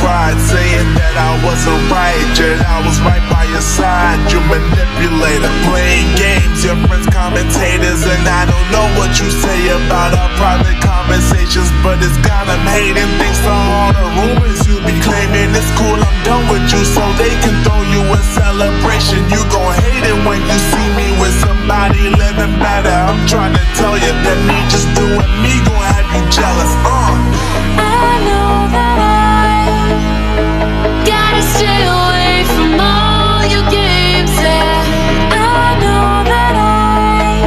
cried, saying that I wasn't right, yet I was right by your side. You manipulator, playing games, your friends commentators, and I don't know what you say about our private conversations, but it's got them hating. Thanks for all the rumors you be claiming. It's cool, I'm done with you, so they can throw you a celebration. You gon' hate it when you see me with somebody living better. I'm trying to tell you that me just doing me gon' have you jealous. I know that I gotta stay away from all your games, yeah. I know that I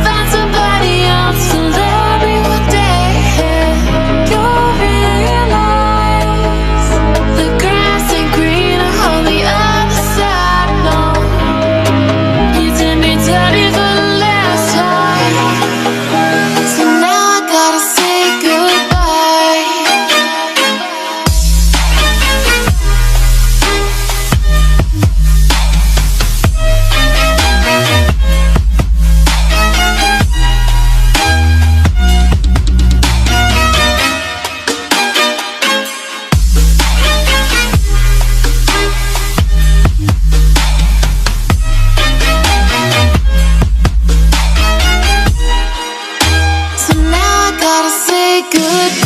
find somebody else to love me one day, yeah. You'll realize the grass ain't greener on the other side, no. You did me dirty for the last time, so now I gotta say goodbye. So now I gotta say goodbye.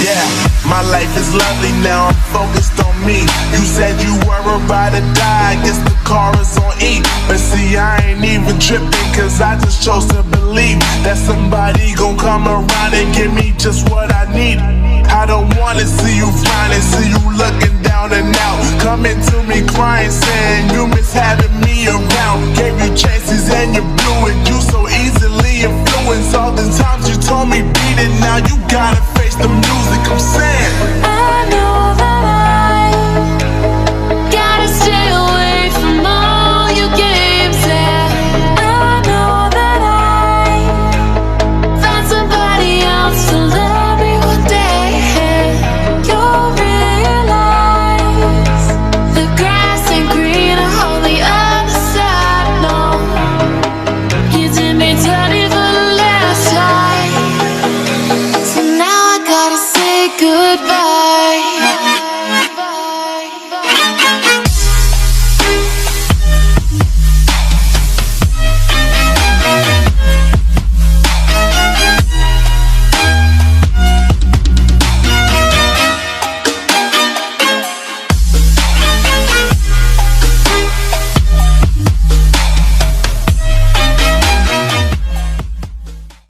Yeah, my life is lovely now, I'm focused on me. You said you were a ride or die, I guess the car is on E. But see, I ain't even tripping, cause I just chose to believe that somebody gon' come around and give me just what I need. I don't wanna see you frowning, see you looking down and out, coming to me crying, saying you miss having me around. Gave you chances and you blew it, you so easily influenced. All the times you told me beat it, now you gotta face the music. I'm saying I know that I gotta stay away from all your games, yeah. I know that I find somebody else to love me one day, yeah. You'll realize the grass ain't greener on the other side, no. You did me dirty for the last time, so now I gotta say goodbye.